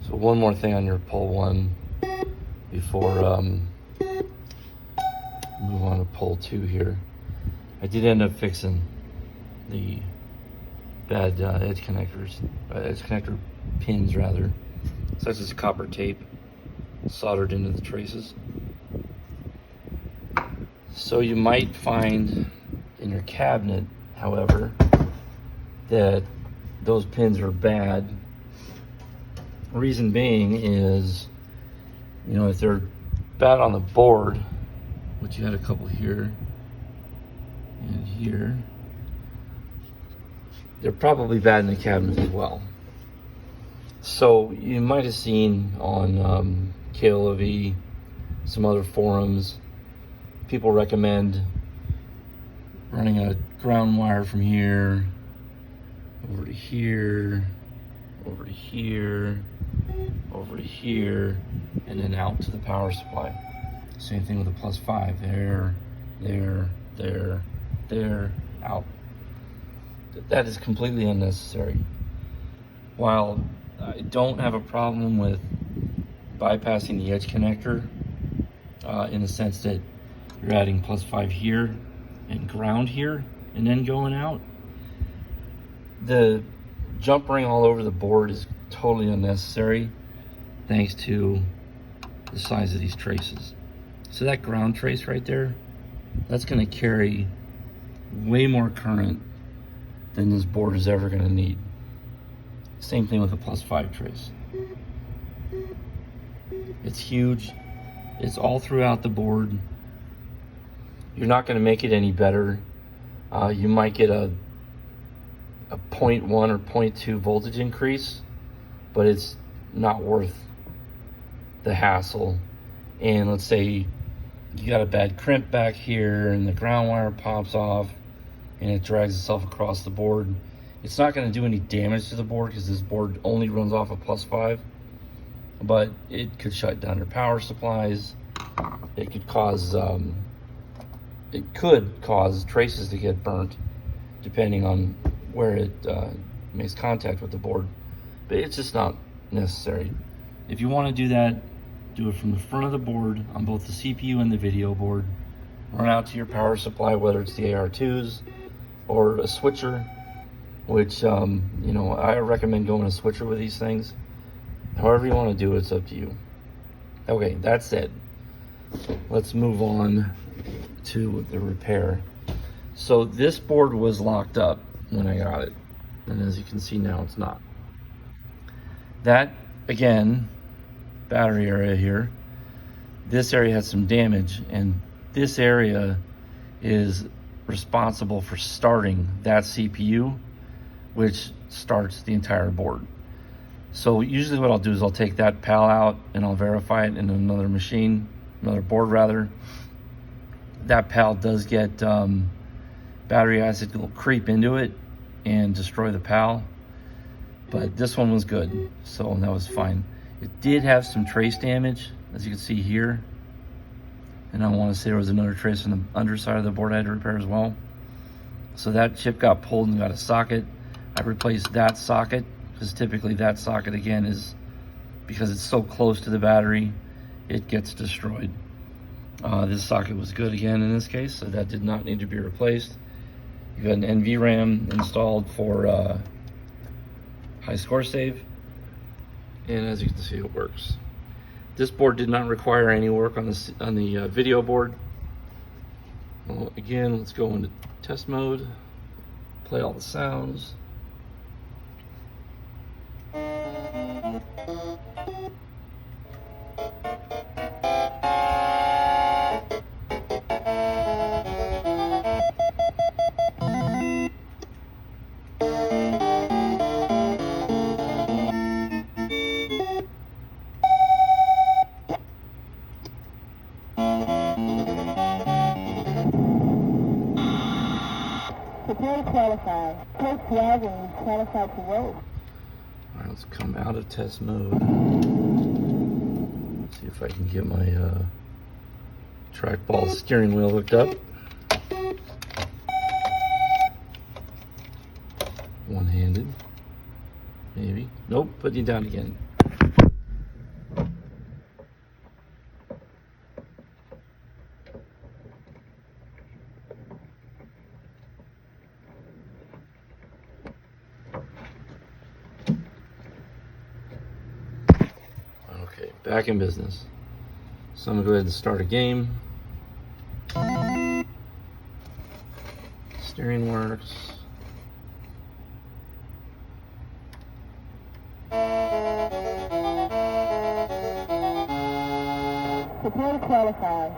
So one more thing on your pull one before move on to pull two here. I did end up fixing the bad edge connector pins rather. So that's just copper tape soldered into the traces. So you might find in your cabinet, however, that those pins are bad. Reason being is, you know, if they're bad on the board, which you had a couple here and here, they're probably bad in the cabinet as well. So you might have seen on KLOV, some other forums, people recommend running a ground wire from here over to here, over to here, over to here, and then out to the power supply. Same thing with a +5, there, out. That is completely unnecessary. While I don't have a problem with bypassing the edge connector in the sense that you're adding +5 here and ground here and then going out, the jump ring all over the board is totally unnecessary thanks to the size of these traces. So that ground trace right there, that's going to carry way more current than this board is ever going to need. Same thing with a +5 trace. It's huge. It's all throughout the board. You're not going to make it any better. You might get a 0.1 or 0.2 voltage increase, but it's not worth the hassle. And let's say you got a bad crimp back here and the ground wire pops off and it drags itself across the board. It's not going to do any damage to the board because this board only runs off a +5, but it could shut down your power supplies. It could cause traces to get burnt depending on where it makes contact with the board, but it's just not necessary. If you want to do that, do it from the front of the board on both the CPU and the video board. Run out to your power supply, whether it's the AR2s or a switcher, which you know, I recommend going a switcher with these things. However you want to do it, it's up to you. Okay, that's it. Let's move on to the repair. So this board was locked up when I got it, and as you can see now, it's not. That, again, battery area here, this area has some damage, and this area is responsible for starting that CPU, which starts the entire board. So usually what I'll do is I'll take that PAL out and I'll verify it in another machine, another board rather. That PAL does get battery acid will creep into it and destroy the PAL, but this one was good, so that was fine. It did have some trace damage, as you can see here, and I want to say there was another trace on the underside of the board I had to repair as well. So that chip got pulled and got a socket. I replaced that socket because typically that socket, again, is because it's so close to the battery, it gets destroyed. This socket was good again in this case, so that did not need to be replaced. You got an NVRAM installed for high score save, and as you can see, it works. This board did not require any work on the video board. Well, again, let's go into test mode, play all the sounds. Prepare to qualify. Press 12 when you qualify to roll. Alright, let's come out of test mode. See if I can get my trackball steering wheel hooked up. One-handed, maybe. Nope, put you down again. Okay, back in business. So I'm gonna go ahead and start a game. Steering works. Prepare to qualify.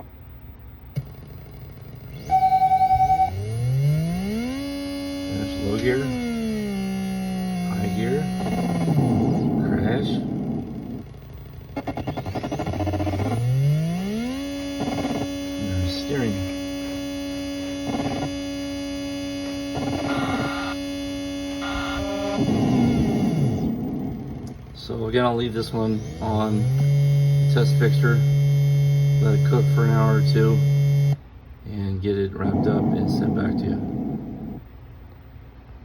There's low gear, high gear, crash. There's steering. So again, I'll leave this one on the test fixture, let it cook for an hour or two, and get it wrapped up and sent back to you.